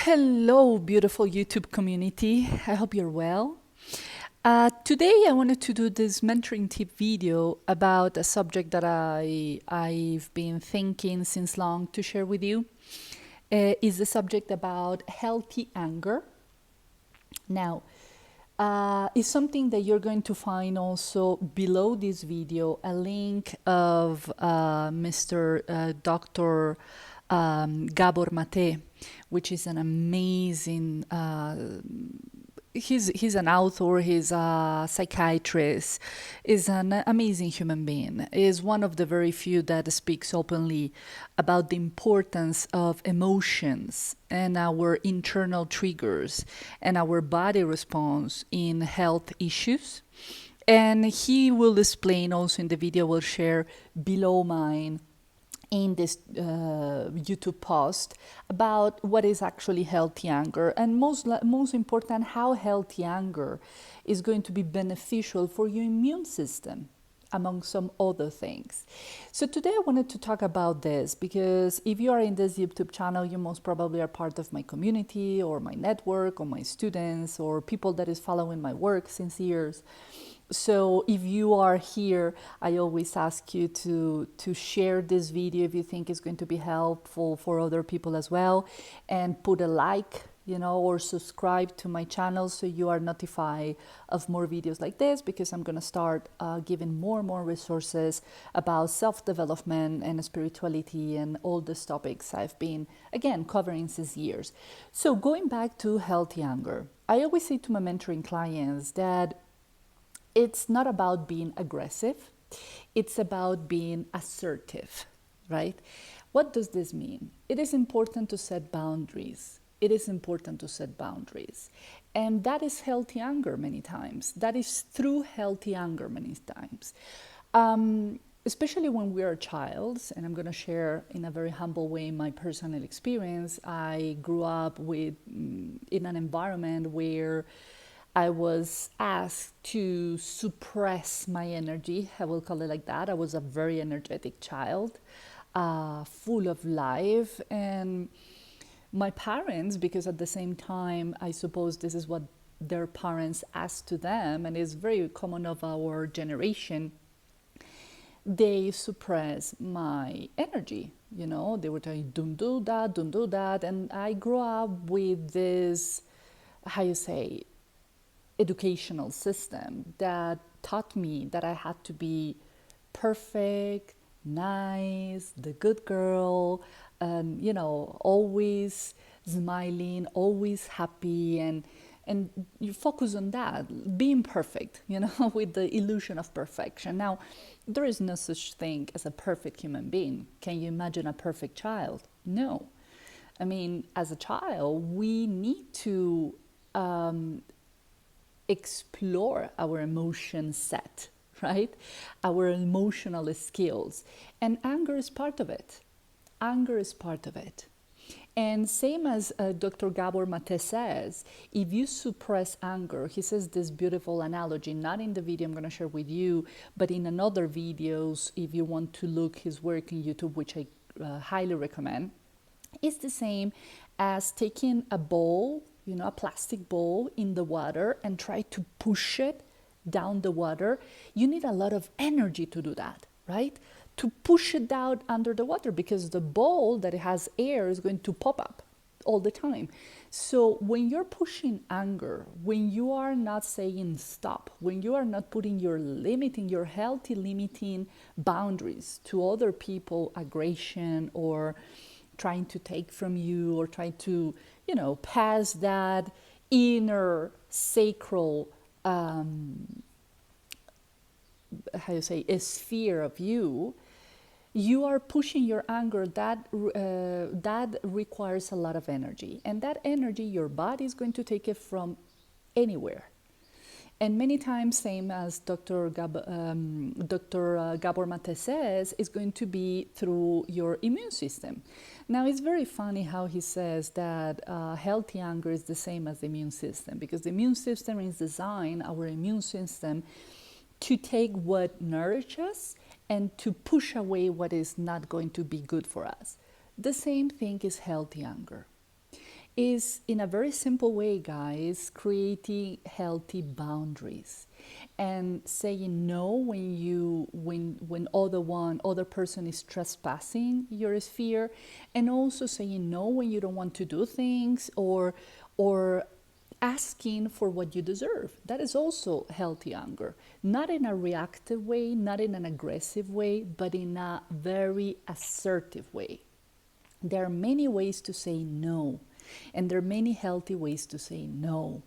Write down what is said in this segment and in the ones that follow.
Hello, beautiful YouTube community. I hope you're well. Today, I wanted to do this mentoring tip video about a subject that I've been thinking since long to share with you. Is the subject about healthy anger. Now, it's something that you're going to find also below this video, a link of Mr. Dr. Gabor Mate, which is an amazing he's an author, he's a psychiatrist, is an amazing human being, is one of the very few that speaks openly about the importance of emotions and our internal triggers and our body response in health issues. And he will explain also in the video we'll share below mine in this YouTube post about what is actually healthy anger, and most important, how healthy anger is going to be beneficial for your immune system, among some other things. So today I wanted to talk about this because if you are in this YouTube channel, you most probably are part of my community or my network or my students or people that is following my work since years. So if you are here, I always ask you to share this video if you think it's going to be helpful for other people as well, and put a like, or subscribe to my channel so you are notified of more videos like this, because I'm going to start giving more and more resources about self-development and spirituality and all these topics I've been, again, covering since years. So going back to healthy anger, I always say to my mentoring clients that it's not about being aggressive, it's about being assertive, right? What does this mean? It is important to set boundaries. It is important to set boundaries. And that is healthy anger many times. That is through healthy anger many times. Especially when we are childs, and I'm going to share in a very humble way my personal experience. I grew up in an environment where I was asked to suppress my energy. I will call it like that. I was a very energetic child, full of life. And my parents, because at the same time, I suppose this is what their parents asked to them, and it's very common of our generation, they suppress my energy. They were telling, don't do that, don't do that. And I grew up with this, educational system that taught me that I had to be perfect, nice, the good girl, and always smiling, always happy, and you focus on that, being perfect, with the illusion of perfection. Now, there is no such thing as a perfect human being. Can you imagine a perfect child? No. I mean, as a child, we need to explore our emotion set, right? Our emotional skills. And anger is part of it. Anger is part of it. And same as Dr. Gabor Mate says, if you suppress anger, he says this beautiful analogy, not in the video I'm going to share with you, but in another videos, if you want to look his work on YouTube, which I highly recommend, it's the same as taking a bowl, a plastic bowl in the water and try to push it down the water. You need a lot of energy to do that, right? To push it down under the water, because the bowl that has air is going to pop up all the time. So when you're pushing anger, when you are not saying stop, when you are not putting your healthy limiting boundaries to other people, aggression, or trying to take from you, or trying to, pass that inner sacral, a sphere of you, you are pushing your anger. That requires a lot of energy, and that energy your body is going to take it from anywhere. And many times, same as Dr. Gabor Mate says, is going to be through your immune system. Now, it's very funny how he says that healthy anger is the same as the immune system, because the immune system is designed, our immune system, to take what nourishes us and to push away what is not going to be good for us. The same thing is healthy anger. is, in a very simple way, guys, creating healthy boundaries and saying no when other person is trespassing your sphere, and also saying no when you don't want to do things, or asking for what you deserve. That is also healthy anger. Not in a reactive way, not in an aggressive way, but in a very assertive way. There are many ways to say no, and there are many healthy ways to say no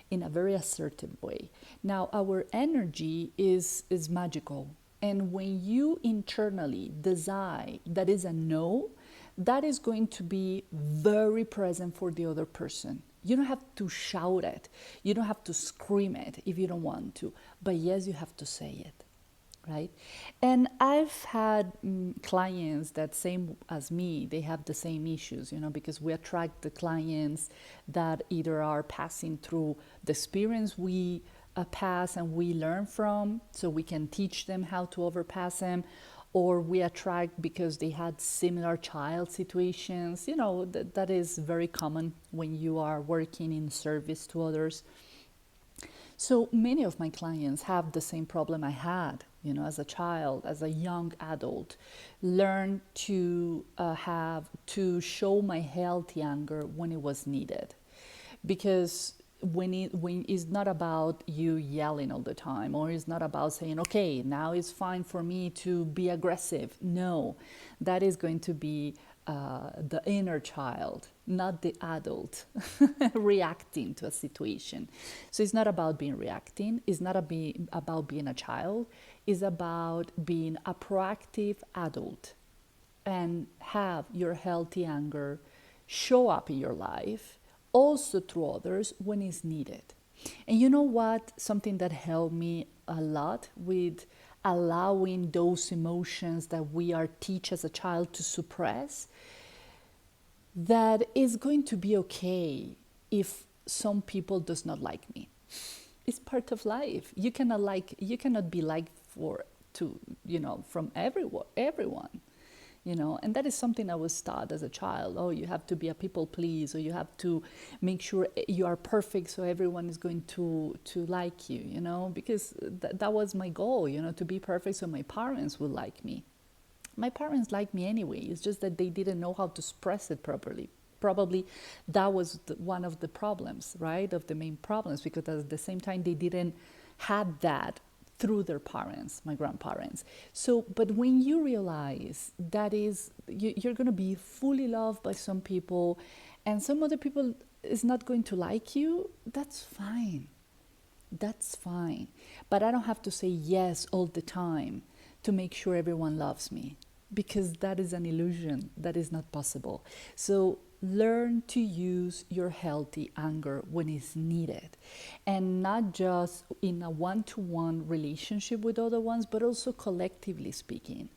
in a very assertive way. Now, our energy is magical. And when you internally decide that is a no, that is going to be very present for the other person. You don't have to shout it. You don't have to scream it if you don't want to. But yes, you have to say it, right? And I've had clients that, same as me, they have the same issues, because we attract the clients that either are passing through the experience we pass and we learn from, so we can teach them how to overpass them, or we attract because they had similar child situations. That is very common when you are working in service to others. So many of my clients have the same problem I had, as a child, as a young adult. Learn to show my healthy anger when it was needed, because when it's not about you yelling all the time, or it's not about saying, okay, now it's fine for me to be aggressive. No, that is going to be the inner child, not the adult reacting to a situation. So it's not about being reacting. It's not about being a child. It's about being a proactive adult and have your healthy anger show up in your life, also through others when it's needed. And you know what? Something that helped me a lot with allowing those emotions that we are taught as a child to suppress, that is going to be okay if some people does not like me. It's part of life. You cannot be liked from everyone. And that is something I was taught as a child. Oh, you have to be a people please, or you have to make sure you are perfect so everyone is going to like you, because that was my goal, to be perfect so my parents would like me. My parents liked me anyway. It's just that they didn't know how to express it properly. Probably that was one of the problems, right? Of the main problems, because at the same time they didn't have that through their parents, my grandparents. So, but when you realize that you're going to be fully loved by some people, and some other people is not going to like you, that's fine. That's fine. But I don't have to say yes all the time to make sure everyone loves me, because that is an illusion. That is not possible. So learn to use your healthy anger when it's needed, and not just in a one-to-one relationship with other ones, but also collectively speaking.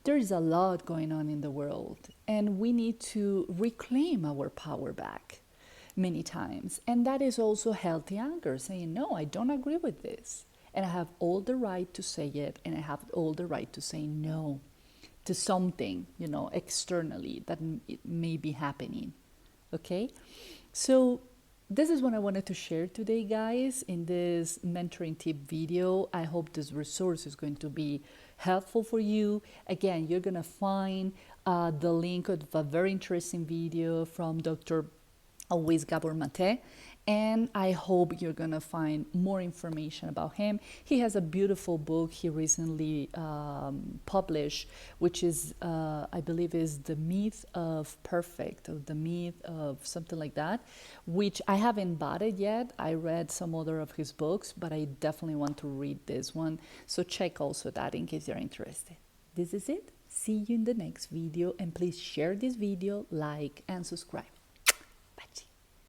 There is a lot going on in the world, and we need to reclaim our power back many times. And that is also healthy anger, saying, no, I don't agree with this. And I have all the right to say it, and I have all the right to say no to something, externally that it may be happening. Okay? So this is what I wanted to share today, guys, in this mentoring tip video. I hope this resource is going to be helpful for you. Again, you're going to find the link of a very interesting video from Dr. Gabor Mate, and I hope you're going to find more information about him. He has a beautiful book he recently published, which is, I believe, is The Myth of Perfect, or The Myth of something like that, which I haven't bought it yet. I read some other of his books, but I definitely want to read this one. So check also that in case you're interested. This is it. See you in the next video, and please share this video, like, and subscribe.